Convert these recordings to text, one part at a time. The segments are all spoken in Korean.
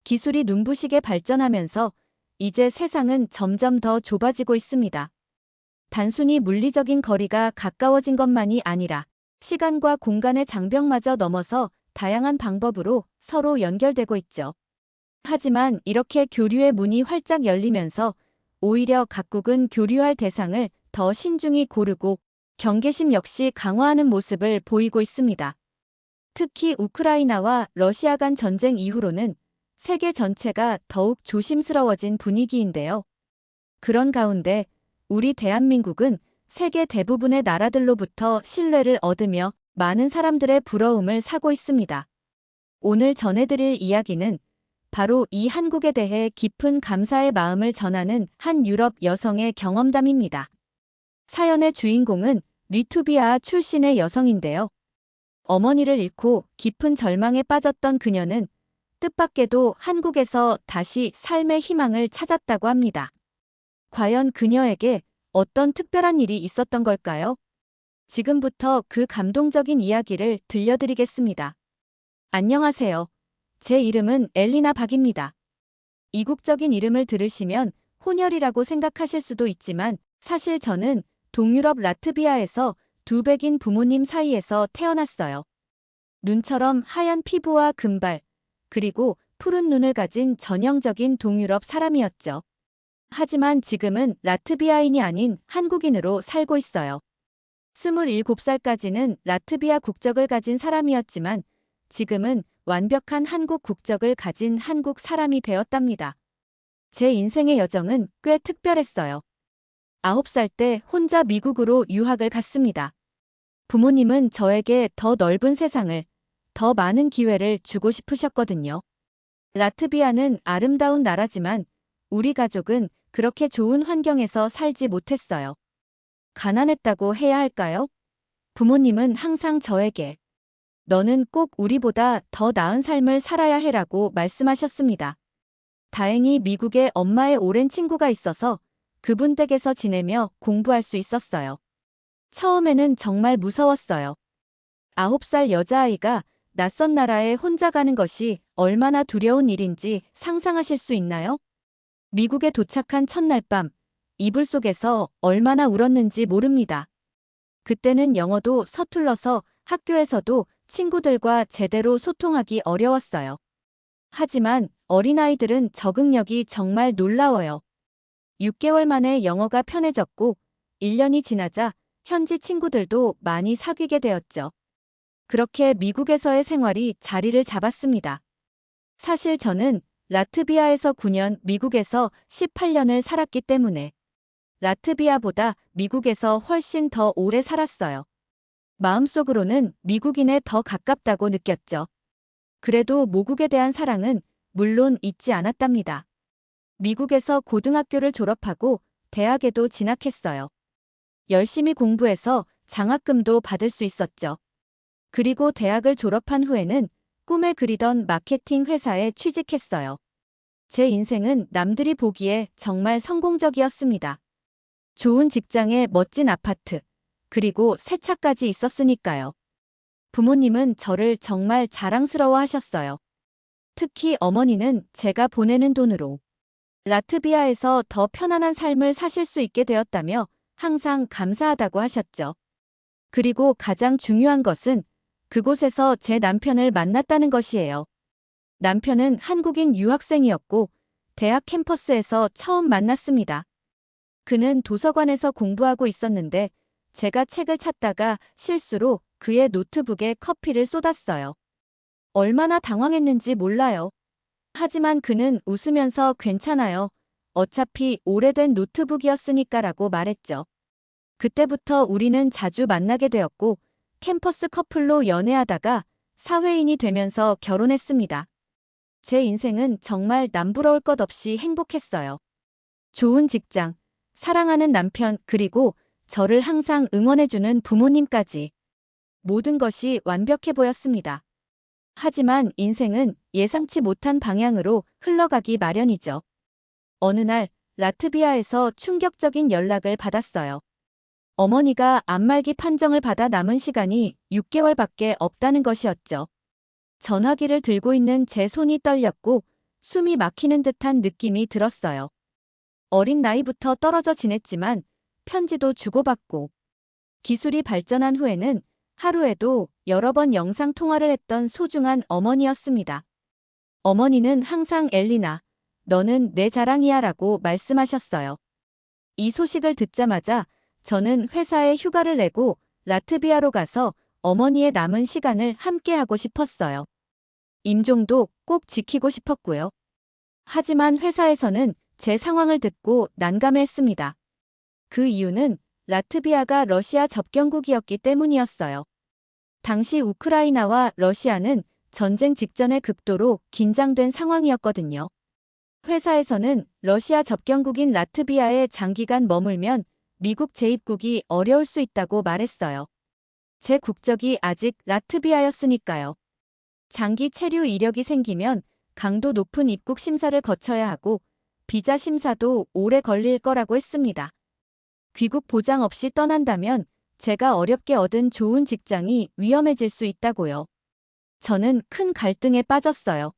기술이 눈부시게 발전하면서 이제 세상은 점점 더 좁아지고 있습니다. 단순히 물리적인 거리가 가까워진 것만이 아니라 시간과 공간의 장벽마저 넘어서 다양한 방법으로 서로 연결되고 있죠. 하지만 이렇게 교류의 문이 활짝 열리면서 오히려 각국은 교류할 대상을 더 신중히 고르고 경계심 역시 강화하는 모습을 보이고 있습니다. 특히 우크라이나와 러시아 간 전쟁 이후로는 세계 전체가 더욱 조심스러워진 분위기인데요. 그런 가운데 우리 대한민국은 세계 대부분의 나라들로부터 신뢰를 얻으며 많은 사람들의 부러움을 사고 있습니다. 오늘 전해드릴 이야기는 바로 이 한국에 대해 깊은 감사의 마음을 전하는 한 유럽 여성의 경험담입니다. 사연의 주인공은 리투비아 출신의 여성인데요. 어머니를 잃고 깊은 절망에 빠졌던 그녀는 뜻밖에도 한국에서 다시 삶의 희망을 찾았다고 합니다. 과연 그녀에게 어떤 특별한 일이 있었던 걸까요? 지금부터 그 감동적인 이야기를 들려드리겠습니다. 안녕하세요. 제 이름은 엘리나 박입니다. 이국적인 이름을 들으시면 혼혈이라고 생각하실 수도 있지만 사실 저는 동유럽 라트비아에서 두 백인 부모님 사이에서 태어났어요. 눈처럼 하얀 피부와 금발, 그리고 푸른 눈을 가진 전형적인 동유럽 사람이었죠. 하지만 지금은 라트비아인이 아닌 한국인으로 살고 있어요. 27살까지는 라트비아 국적을 가진 사람이었지만 지금은 완벽한 한국 국적을 가진 한국 사람이 되었답니다. 제 인생의 여정은 꽤 특별했어요. 9살 때 혼자 미국으로 유학을 갔습니다. 부모님은 저에게 더 넓은 세상을, 더 많은 기회를 주고 싶으셨거든요. 라트비아는 아름다운 나라지만 우리 가족은 그렇게 좋은 환경에서 살지 못했어요. 가난했다고 해야 할까요? 부모님은 항상 저에게 너는 꼭 우리보다 더 나은 삶을 살아야 해라고 말씀하셨습니다. 다행히 미국에 엄마의 오랜 친구가 있어서 그분 댁에서 지내며 공부할 수 있었어요. 처음에는 정말 무서웠어요. 9살 여자아이가 낯선 나라에 혼자 가는 것이 얼마나 두려운 일인지 상상하실 수 있나요? 미국에 도착한 첫날 밤, 이불 속에서 얼마나 울었는지 모릅니다. 그때는 영어도 서툴러서 학교에서도 친구들과 제대로 소통하기 어려웠어요. 하지만 어린아이들은 적응력이 정말 놀라워요. 6개월 만에 영어가 편해졌고 1년이 지나자 현지 친구들도 많이 사귀게 되었죠. 그렇게 미국에서의 생활이 자리를 잡았습니다. 사실 저는 라트비아에서 9년, 미국에서 18년을 살았기 때문에 라트비아보다 미국에서 훨씬 더 오래 살았어요. 마음속으로는 미국인에 더 가깝다고 느꼈죠. 그래도 모국에 대한 사랑은 물론 잊지 않았답니다. 미국에서 고등학교를 졸업하고 대학에도 진학했어요. 열심히 공부해서 장학금도 받을 수 있었죠. 그리고 대학을 졸업한 후에는 꿈에 그리던 마케팅 회사에 취직했어요. 제 인생은 남들이 보기에 정말 성공적이었습니다. 좋은 직장에 멋진 아파트, 그리고 새 차까지 있었으니까요. 부모님은 저를 정말 자랑스러워 하셨어요. 특히 어머니는 제가 보내는 돈으로 라트비아에서 더 편안한 삶을 사실 수 있게 되었다며 항상 감사하다고 하셨죠. 그리고 가장 중요한 것은 그곳에서 제 남편을 만났다는 것이에요. 남편은 한국인 유학생이었고 대학 캠퍼스에서 처음 만났습니다. 그는 도서관에서 공부하고 있었는데 제가 책을 찾다가 실수로 그의 노트북에 커피를 쏟았어요. 얼마나 당황했는지 몰라요. 하지만 그는 웃으면서 괜찮아요. 어차피 오래된 노트북이었으니까라고 말했죠. 그때부터 우리는 자주 만나게 되었고 캠퍼스 커플로 연애하다가 사회인이 되면서 결혼했습니다. 제 인생은 정말 남부러울 것 없이 행복했어요. 좋은 직장, 사랑하는 남편, 그리고 저를 항상 응원해주는 부모님까지. 모든 것이 완벽해 보였습니다. 하지만 인생은 예상치 못한 방향으로 흘러가기 마련이죠. 어느 날 라트비아에서 충격적인 연락을 받았어요. 어머니가 안말기 판정을 받아 남은 시간이 6개월밖에 없다는 것이었죠. 전화기를 들고 있는 제 손이 떨렸고 숨이 막히는 듯한 느낌이 들었어요. 어린 나이부터 떨어져 지냈지만 편지도 주고받고 기술이 발전한 후에는 하루에도 여러 번 영상 통화를 했던 소중한 어머니였습니다. 어머니는 항상 엘리나, 너는 내 자랑이야 라고 말씀하셨어요. 이 소식을 듣자마자 저는 회사에 휴가를 내고 라트비아로 가서 어머니의 남은 시간을 함께하고 싶었어요. 임종도 꼭 지키고 싶었고요. 하지만 회사에서는 제 상황을 듣고 난감해했습니다. 그 이유는 라트비아가 러시아 접경국이었기 때문이었어요. 당시 우크라이나와 러시아는 전쟁 직전에 극도로 긴장된 상황이었거든요. 회사에서는 러시아 접경국인 라트비아에 장기간 머물면 미국 재입국이 어려울 수 있다고 말했어요. 제 국적이 아직 라트비아였으니까요. 장기 체류 이력이 생기면 강도 높은 입국 심사를 거쳐야 하고 비자 심사도 오래 걸릴 거라고 했습니다. 귀국 보장 없이 떠난다면 제가 어렵게 얻은 좋은 직장이 위험해질 수 있다고요. 저는 큰 갈등에 빠졌어요.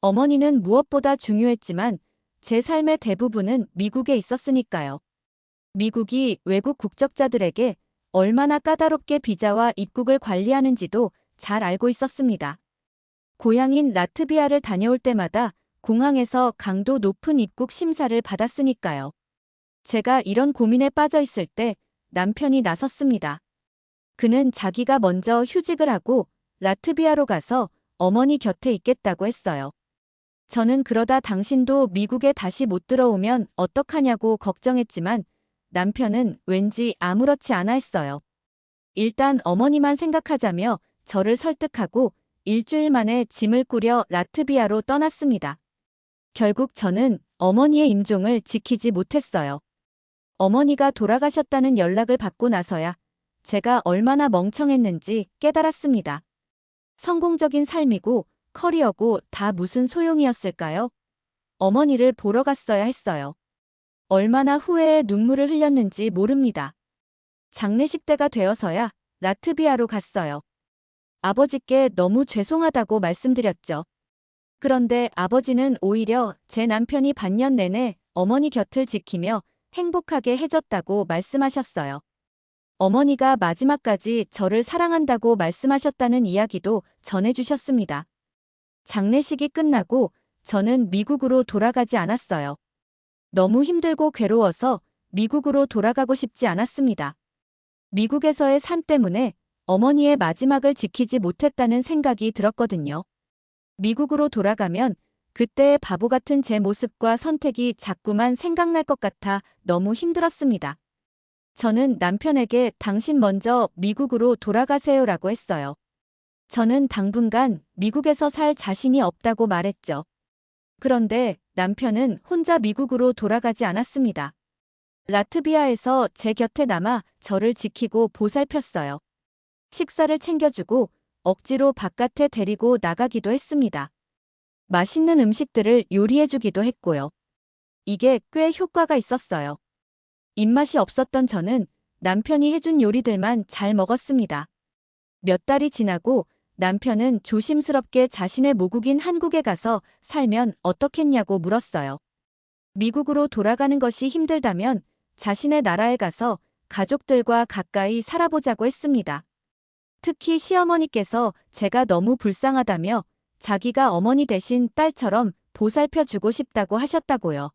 어머니는 무엇보다 중요했지만 제 삶의 대부분은 미국에 있었으니까요. 미국이 외국 국적자들에게 얼마나 까다롭게 비자와 입국을 관리하는지도 잘 알고 있었습니다. 고향인 라트비아를 다녀올 때마다 공항에서 강도 높은 입국 심사를 받았으니까요. 제가 이런 고민에 빠져 있을 때 남편이 나섰습니다. 그는 자기가 먼저 휴직을 하고 라트비아로 가서 어머니 곁에 있겠다고 했어요. 저는 그러다 당신도 미국에 다시 못 들어오면 어떡하냐고 걱정했지만 남편은 왠지 아무렇지 않아 했어요. 일단 어머니만 생각하자며 저를 설득하고 일주일 만에 짐을 꾸려 라트비아로 떠났습니다. 결국 저는 어머니의 임종을 지키지 못했어요. 어머니가 돌아가셨다는 연락을 받고 나서야 제가 얼마나 멍청했는지 깨달았습니다. 성공적인 삶이고 커리어고 다 무슨 소용이었을까요? 어머니를 보러 갔어야 했어요. 얼마나 후회의 눈물을 흘렸는지 모릅니다. 장례식 때가 되어서야 라트비아로 갔어요. 아버지께 너무 죄송하다고 말씀드렸죠. 그런데 아버지는 오히려 제 남편이 반년 내내 어머니 곁을 지키며 행복하게 해줬다고 말씀하셨어요. 어머니가 마지막까지 저를 사랑한다고 말씀하셨다는 이야기도 전해주셨습니다. 장례식이 끝나고 저는 미국으로 돌아가지 않았어요. 너무 힘들고 괴로워서 미국으로 돌아가고 싶지 않았습니다. 미국에서의 삶 때문에 어머니의 마지막을 지키지 못했다는 생각이 들었거든요. 미국으로 돌아가면 그때의 바보 같은 제 모습과 선택이 자꾸만 생각날 것 같아 너무 힘들었습니다. 저는 남편에게 당신 먼저 미국으로 돌아가세요라고 했어요. 저는 당분간 미국에서 살 자신이 없다고 말했죠. 그런데 남편은 혼자 미국으로 돌아가지 않았습니다. 라트비아에서 제 곁에 남아 저를 지키고 보살폈어요. 식사를 챙겨주고 억지로 바깥에 데리고 나가기도 했습니다. 맛있는 음식들을 요리해주기도 했고요. 이게 꽤 효과가 있었어요. 입맛이 없었던 저는 남편이 해준 요리들만 잘 먹었습니다. 몇 달이 지나고 남편은 조심스럽게 자신의 모국인 한국에 가서 살면 어떻겠냐고 물었어요. 미국으로 돌아가는 것이 힘들다면 자신의 나라에 가서 가족들과 가까이 살아보자고 했습니다. 특히 시어머니께서 제가 너무 불쌍하다며 자기가 어머니 대신 딸처럼 보살펴주고 싶다고 하셨다고요.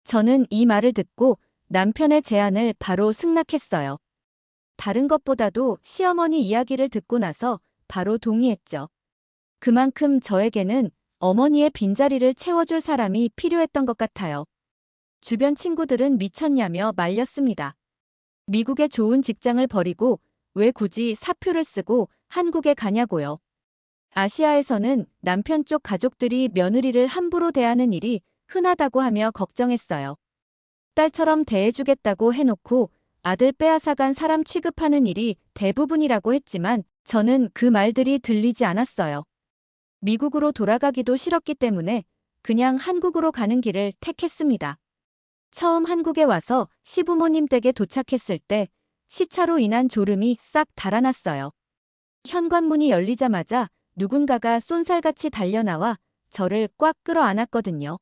저는 이 말을 듣고 남편의 제안을 바로 승낙했어요. 다른 것보다도 시어머니 이야기를 듣고 나서 바로 동의했죠. 그만큼 저에게는 어머니의 빈자리를 채워줄 사람이 필요했던 것 같아요. 주변 친구들은 미쳤냐며 말렸습니다. 미국의 좋은 직장을 버리고 왜 굳이 사표를 쓰고 한국에 가냐고요. 아시아에서는 남편 쪽 가족들이 며느리를 함부로 대하는 일이 흔하다고 하며 걱정했어요. 딸처럼 대해주겠다고 해놓고 아들 빼앗아간 사람 취급하는 일이 대부분이라고 했지만 저는 그 말들이 들리지 않았어요. 미국으로 돌아가기도 싫었기 때문에 그냥 한국으로 가는 길을 택했습니다. 처음 한국에 와서 시부모님 댁에 도착했을 때 시차로 인한 졸음이 싹 달아났어요. 현관문이 열리자마자 누군가가 쏜살같이 달려나와 저를 꽉 끌어안았거든요.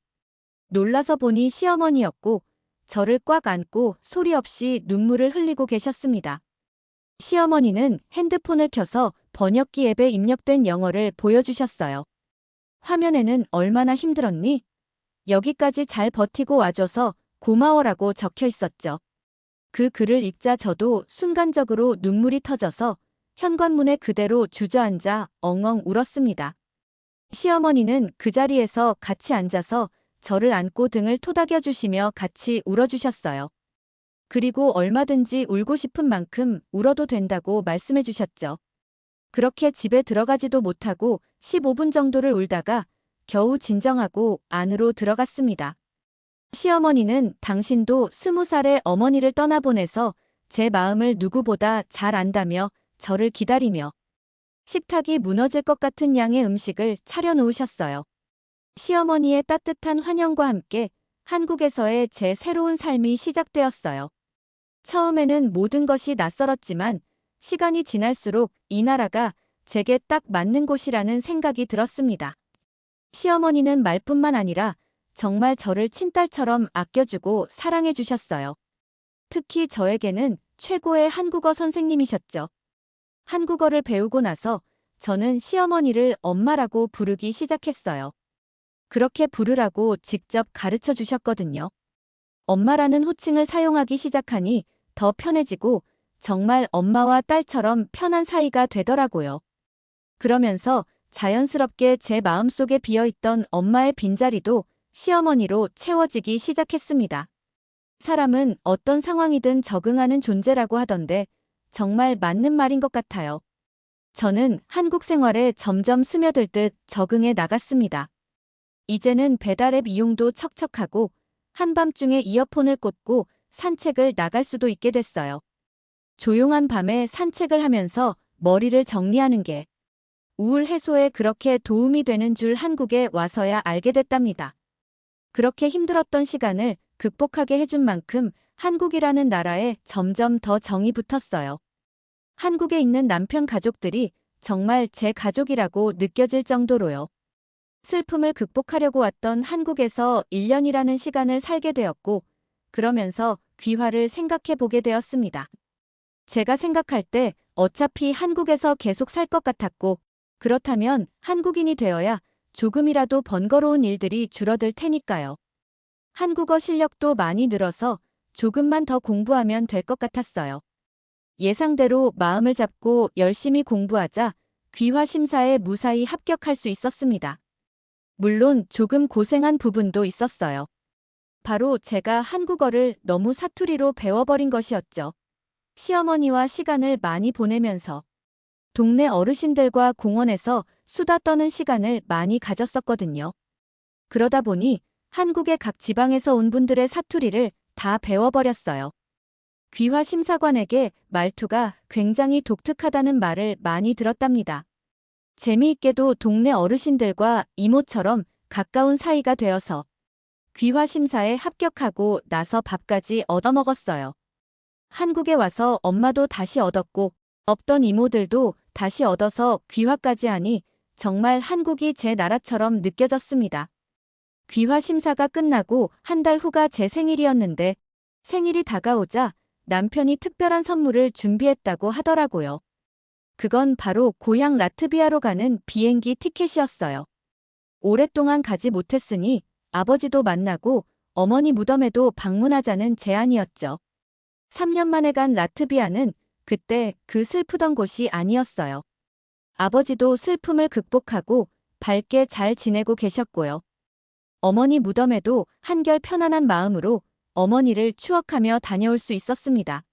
놀라서 보니 시어머니였고 저를 꽉 안고 소리 없이 눈물을 흘리고 계셨습니다. 시어머니는 핸드폰을 켜서 번역기 앱에 입력된 영어를 보여주셨어요. 화면에는 얼마나 힘들었니? 여기까지 잘 버티고 와줘서 고마워라고 적혀 있었죠. 그 글을 읽자 저도 순간적으로 눈물이 터져서 현관문에 그대로 주저앉아 엉엉 울었습니다. 시어머니는 그 자리에서 같이 앉아서 저를 안고 등을 토닥여 주시며 같이 울어주셨어요. 그리고 얼마든지 울고 싶은 만큼 울어도 된다고 말씀해 주셨죠. 그렇게 집에 들어가지도 못하고 15분 정도를 울다가 겨우 진정하고 안으로 들어갔습니다. 시어머니는 당신도 20살의 어머니를 떠나보내서 제 마음을 누구보다 잘 안다며 저를 기다리며 식탁이 무너질 것 같은 양의 음식을 차려놓으셨어요. 시어머니의 따뜻한 환영과 함께 한국에서의 제 새로운 삶이 시작되었어요. 처음에는 모든 것이 낯설었지만 시간이 지날수록 이 나라가 제게 딱 맞는 곳이라는 생각이 들었습니다. 시어머니는 말뿐만 아니라 정말 저를 친딸처럼 아껴주고 사랑해 주셨어요. 특히 저에게는 최고의 한국어 선생님이셨죠. 한국어를 배우고 나서 저는 시어머니를 엄마라고 부르기 시작했어요. 그렇게 부르라고 직접 가르쳐 주셨거든요. 엄마라는 호칭을 사용하기 시작하니 더 편해지고 정말 엄마와 딸처럼 편한 사이가 되더라고요. 그러면서 자연스럽게 제 마음속에 비어있던 엄마의 빈자리도 시어머니로 채워지기 시작했습니다. 사람은 어떤 상황이든 적응하는 존재라고 하던데 정말 맞는 말인 것 같아요. 저는 한국 생활에 점점 스며들 듯 적응해 나갔습니다. 이제는 배달앱 이용도 척척하고 한밤중에 이어폰을 꽂고 산책을 나갈 수도 있게 됐어요. 조용한 밤에 산책을 하면서 머리를 정리하는 게 우울 해소에 그렇게 도움이 되는 줄 한국에 와서야 알게 됐답니다. 그렇게 힘들었던 시간을 극복하게 해준 만큼 한국이라는 나라에 점점 더 정이 붙었어요. 한국에 있는 남편 가족들이 정말 제 가족이라고 느껴질 정도로요. 슬픔을 극복하려고 왔던 한국에서 1년이라는 시간을 살게 되었고, 그러면서 귀화를 생각해 보게 되었습니다. 제가 생각할 때 어차피 한국에서 계속 살 것 같았고, 그렇다면 한국인이 되어야 조금이라도 번거로운 일들이 줄어들 테니까요. 한국어 실력도 많이 늘어서 조금만 더 공부하면 될 것 같았어요. 예상대로 마음을 잡고 열심히 공부하자 귀화 심사에 무사히 합격할 수 있었습니다. 물론 조금 고생한 부분도 있었어요. 바로 제가 한국어를 너무 사투리로 배워버린 것이었죠. 시어머니와 시간을 많이 보내면서 동네 어르신들과 공원에서 수다 떠는 시간을 많이 가졌었거든요. 그러다 보니 한국의 각 지방에서 온 분들의 사투리를 다 배워버렸어요. 귀화 심사관에게 말투가 굉장히 독특하다는 말을 많이 들었답니다. 재미있게도 동네 어르신들과 이모처럼 가까운 사이가 되어서 귀화 심사에 합격하고 나서 밥까지 얻어먹었어요. 한국에 와서 엄마도 다시 얻었고 없던 이모들도 다시 얻어서 귀화까지 하니 정말 한국이 제 나라처럼 느껴졌습니다. 귀화 심사가 끝나고 한 달 후가 제 생일이었는데 생일이 다가오자 남편이 특별한 선물을 준비했다고 하더라고요. 그건 바로 고향 라트비아로 가는 비행기 티켓이었어요. 오랫동안 가지 못했으니 아버지도 만나고 어머니 무덤에도 방문하자는 제안이었죠. 3년 만에 간 라트비아는 그때 그 슬프던 곳이 아니었어요. 아버지도 슬픔을 극복하고 밝게 잘 지내고 계셨고요. 어머니 무덤에도 한결 편안한 마음으로 어머니를 추억하며 다녀올 수 있었습니다.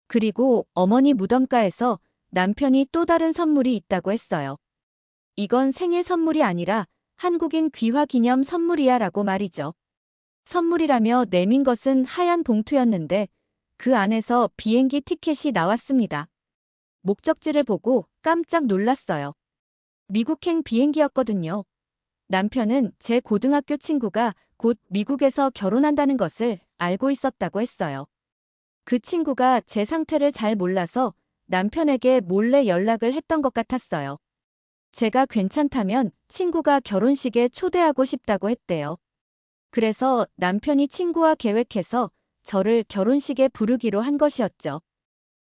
그리고 어머니 무덤가에서 남편이 또 다른 선물이 있다고 했어요. 이건 생일 선물이 아니라 한국인 귀화 기념 선물이야 라고 말이죠. 선물이라며 내민 것은 하얀 봉투였는데 그 안에서 비행기 티켓이 나왔습니다. 목적지를 보고 깜짝 놀랐어요. 미국행 비행기였거든요. 남편은 제 고등학교 친구가 곧 미국에서 결혼한다는 것을 알고 있었다고 했어요. 그 친구가 제 상태를 잘 몰라서 남편에게 몰래 연락을 했던 것 같았어요. 제가 괜찮다면 친구가 결혼식에 초대하고 싶다고 했대요. 그래서 남편이 친구와 계획해서 저를 결혼식에 부르기로 한 것이었죠.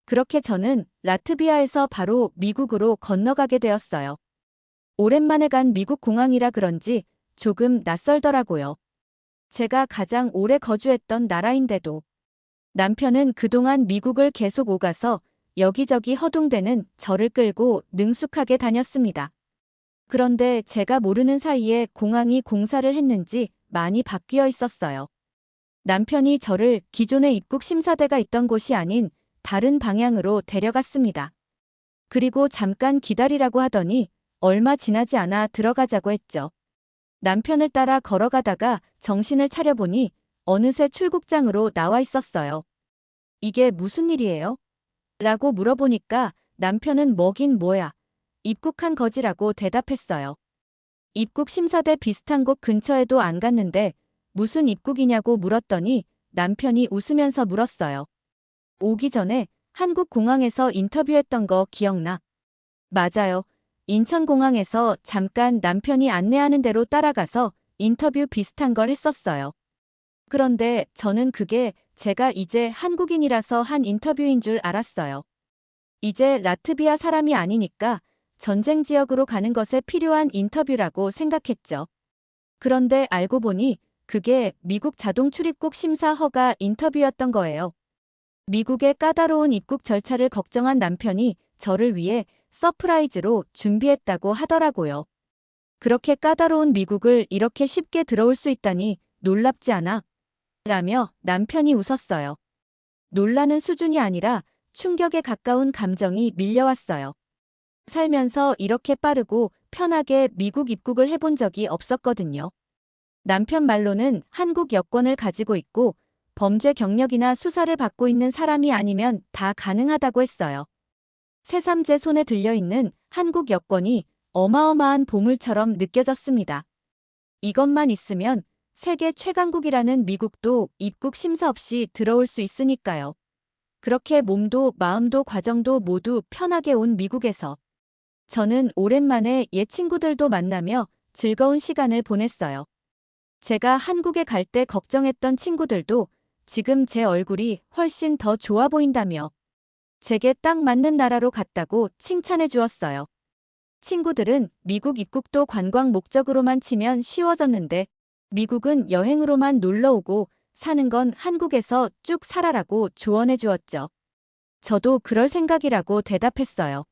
그렇게 저는 라트비아에서 바로 미국으로 건너가게 되었어요. 오랜만에 간 미국 공항이라 그런지 조금 낯설더라고요. 제가 가장 오래 거주했던 나라인데도. 남편은 그동안 미국을 계속 오가서 여기저기 허둥대는 저를 끌고 능숙하게 다녔습니다. 그런데 제가 모르는 사이에 공항이 공사를 했는지 많이 바뀌어 있었어요. 남편이 저를 기존의 입국 심사대가 있던 곳이 아닌 다른 방향으로 데려갔습니다. 그리고 잠깐 기다리라고 하더니 얼마 지나지 않아 들어가자고 했죠. 남편을 따라 걸어가다가 정신을 차려보니 어느새 출국장으로 나와 있었어요. 이게 무슨 일이에요? 라고 물어보니까 남편은 뭐긴 뭐야. 입국한 거지라고 대답했어요. 입국 심사대 비슷한 곳 근처에도 안 갔는데 무슨 입국이냐고 물었더니 남편이 웃으면서 물었어요. 오기 전에 한국 공항에서 인터뷰했던 거 기억나? 맞아요. 인천공항에서 잠깐 남편이 안내하는 대로 따라가서 인터뷰 비슷한 걸 했었어요. 그런데 저는 그게 제가 이제 한국인이라서 한 인터뷰인 줄 알았어요. 이제 라트비아 사람이 아니니까 전쟁 지역으로 가는 것에 필요한 인터뷰라고 생각했죠. 그런데 알고 보니 그게 미국 자동 출입국 심사 허가 인터뷰였던 거예요. 미국의 까다로운 입국 절차를 걱정한 남편이 저를 위해 서프라이즈로 준비했다고 하더라고요. 그렇게 까다로운 미국을 이렇게 쉽게 들어올 수 있다니 놀랍지 않아? 라며 남편이 웃었어요. 놀라는 수준이 아니라 충격에 가까운 감정이 밀려왔어요. 살면서 이렇게 빠르고 편하게 미국 입국을 해본 적이 없었거든요. 남편 말로는 한국 여권을 가지고 있고 범죄 경력이나 수사를 받고 있는 사람이 아니면 다 가능하다고 했어요. 새삼 제 손에 들려있는 한국 여권이 어마어마한 보물처럼 느껴졌습니다. 이것만 있으면 세계 최강국이라는 미국도 입국 심사 없이 들어올 수 있으니까요. 그렇게 몸도 마음도 과정도 모두 편하게 온 미국에서 저는 오랜만에 옛 친구들도 만나며 즐거운 시간을 보냈어요. 제가 한국에 갈 때 걱정했던 친구들도 지금 제 얼굴이 훨씬 더 좋아 보인다며 제게 딱 맞는 나라로 갔다고 칭찬해 주었어요. 친구들은 미국 입국도 관광 목적으로만 치면 쉬워졌는데 미국은 여행으로만 놀러 오고 사는 건 한국에서 쭉 살아라고 조언해 주었죠. 저도 그럴 생각이라고 대답했어요.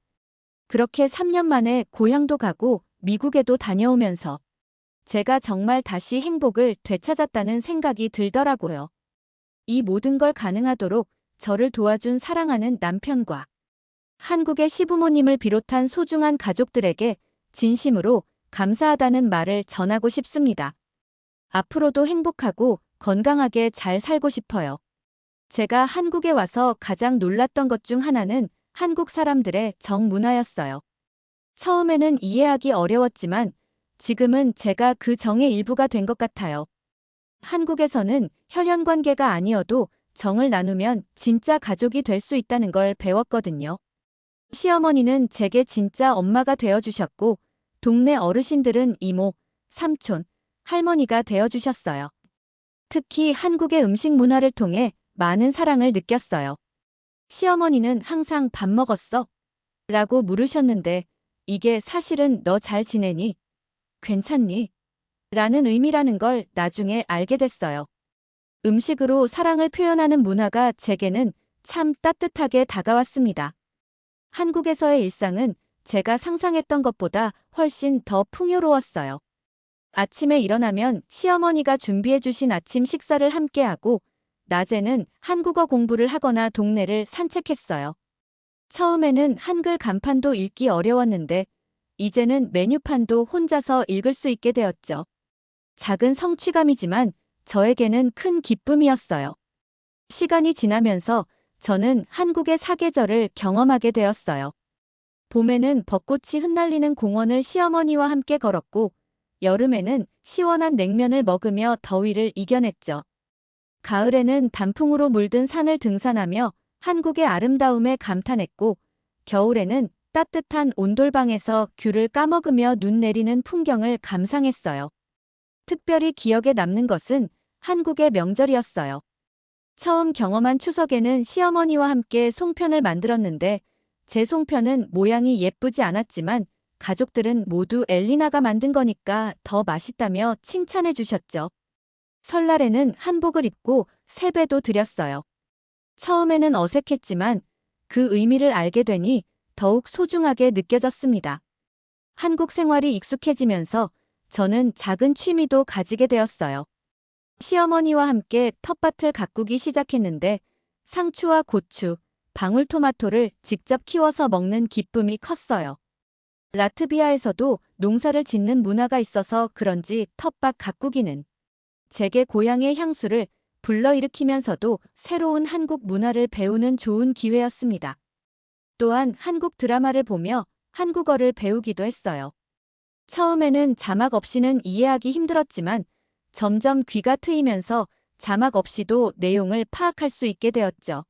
그렇게 3년 만에 고향도 가고 미국에도 다녀오면서 제가 정말 다시 행복을 되찾았다는 생각이 들더라고요. 이 모든 걸 가능하도록 저를 도와준 사랑하는 남편과 한국의 시부모님을 비롯한 소중한 가족들에게 진심으로 감사하다는 말을 전하고 싶습니다. 앞으로도 행복하고 건강하게 잘 살고 싶어요. 제가 한국에 와서 가장 놀랐던 것 중 하나는 한국 사람들의 정문화였어요. 처음에는 이해하기 어려웠지만 지금은 제가 그 정의 일부가 된 것 같아요. 한국에서는 혈연 관계가 아니어도 정을 나누면 진짜 가족이 될 수 있다는 걸 배웠거든요. 시어머니는 제게 진짜 엄마가 되어주셨고 동네 어르신들은 이모, 삼촌, 할머니가 되어주셨어요. 특히 한국의 음식 문화를 통해 많은 사랑을 느꼈어요. 시어머니는 항상 밥 먹었어? 라고 물으셨는데 이게 사실은 너 잘 지내니? 괜찮니? 라는 의미라는 걸 나중에 알게 됐어요. 음식으로 사랑을 표현하는 문화가 제게는 참 따뜻하게 다가왔습니다. 한국에서의 일상은 제가 상상했던 것보다 훨씬 더 풍요로웠어요. 아침에 일어나면 시어머니가 준비해 주신 아침 식사를 함께하고 낮에는 한국어 공부를 하거나 동네를 산책했어요. 처음에는 한글 간판도 읽기 어려웠는데 이제는 메뉴판도 혼자서 읽을 수 있게 되었죠. 작은 성취감이지만 저에게는 큰 기쁨이었어요. 시간이 지나면서 저는 한국의 사계절을 경험하게 되었어요. 봄에는 벚꽃이 흩날리는 공원을 시어머니와 함께 걸었고 여름에는 시원한 냉면을 먹으며 더위를 이겨냈죠. 가을에는 단풍으로 물든 산을 등산하며 한국의 아름다움에 감탄했고 겨울에는 따뜻한 온돌방에서 귤을 까먹으며 눈 내리는 풍경을 감상했어요. 특별히 기억에 남는 것은 한국의 명절이었어요. 처음 경험한 추석에는 시어머니와 함께 송편을 만들었는데 제 송편은 모양이 예쁘지 않았지만 가족들은 모두 엘리나가 만든 거니까 더 맛있다며 칭찬해 주셨죠. 설날에는 한복을 입고 세배도 드렸어요. 처음에는 어색했지만 그 의미를 알게 되니 더욱 소중하게 느껴졌습니다. 한국 생활이 익숙해지면서 저는 작은 취미도 가지게 되었어요. 시어머니와 함께 텃밭을 가꾸기 시작했는데 상추와 고추, 방울토마토를 직접 키워서 먹는 기쁨이 컸어요. 라트비아에서도 농사를 짓는 문화가 있어서 그런지 텃밭 가꾸기는 제게 고향의 향수를 불러일으키면서도 새로운 한국 문화를 배우는 좋은 기회였습니다. 또한 한국 드라마를 보며 한국어를 배우기도 했어요. 처음에는 자막 없이는 이해하기 힘들었지만 점점 귀가 트이면서 자막 없이도 내용을 파악할 수 있게 되었죠.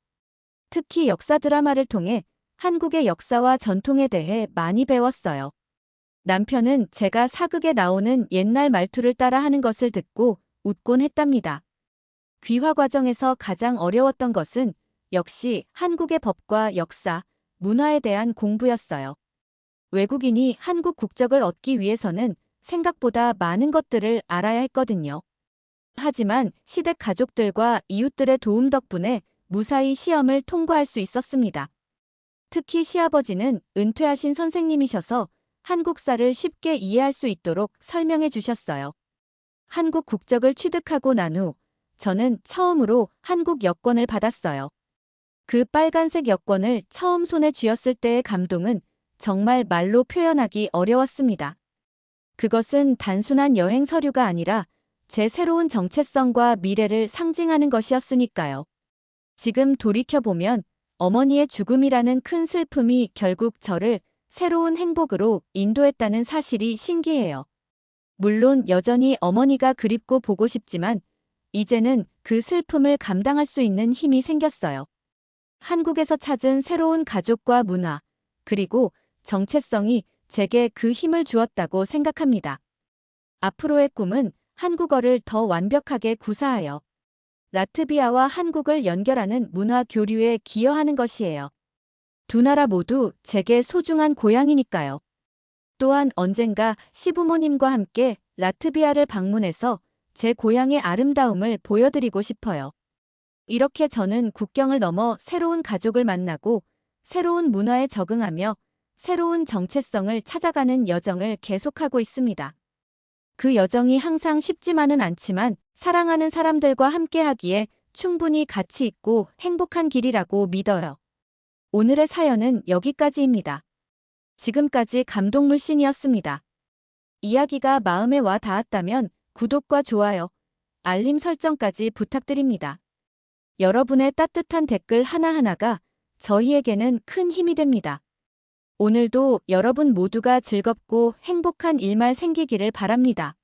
특히 역사 드라마를 통해 한국의 역사와 전통에 대해 많이 배웠어요. 남편은 제가 사극에 나오는 옛날 말투를 따라 하는 것을 듣고 웃곤 했답니다. 귀화 과정에서 가장 어려웠던 것은 역시 한국의 법과 역사, 문화에 대한 공부였어요. 외국인이 한국 국적을 얻기 위해서는 생각보다 많은 것들을 알아야 했거든요. 하지만 시댁 가족들과 이웃들의 도움 덕분에 무사히 시험을 통과할 수 있었습니다. 특히 시아버지는 은퇴하신 선생님이셔서 한국사를 쉽게 이해할 수 있도록 설명해 주셨어요. 한국 국적을 취득하고 난 후 저는 처음으로 한국 여권을 받았어요. 그 빨간색 여권을 처음 손에 쥐었을 때의 감동은 정말 말로 표현하기 어려웠습니다. 그것은 단순한 여행 서류가 아니라 제 새로운 정체성과 미래를 상징하는 것이었으니까요. 지금 돌이켜보면 어머니의 죽음이라는 큰 슬픔이 결국 저를 새로운 행복으로 인도했다는 사실이 신기해요. 물론 여전히 어머니가 그립고 보고 싶지만 이제는 그 슬픔을 감당할 수 있는 힘이 생겼어요. 한국에서 찾은 새로운 가족과 문화, 그리고 정체성이 제게 그 힘을 주었다고 생각합니다. 앞으로의 꿈은 한국어를 더 완벽하게 구사하여 라트비아와 한국을 연결하는 문화 교류에 기여하는 것이에요. 두 나라 모두 제게 소중한 고향이니까요. 또한 언젠가 시부모님과 함께 라트비아를 방문해서 제 고향의 아름다움을 보여드리고 싶어요. 이렇게 저는 국경을 넘어 새로운 가족을 만나고 새로운 문화에 적응하며 새로운 정체성을 찾아가는 여정을 계속하고 있습니다. 그 여정이 항상 쉽지만은 않지만 사랑하는 사람들과 함께하기에 충분히 가치 있고 행복한 길이라고 믿어요. 오늘의 사연은 여기까지입니다. 지금까지 감동물씬이었습니다. 이야기가 마음에 와 닿았다면 구독과 좋아요, 알림 설정까지 부탁드립니다. 여러분의 따뜻한 댓글 하나하나가 저희에게는 큰 힘이 됩니다. 오늘도 여러분 모두가 즐겁고 행복한 일만 생기기를 바랍니다.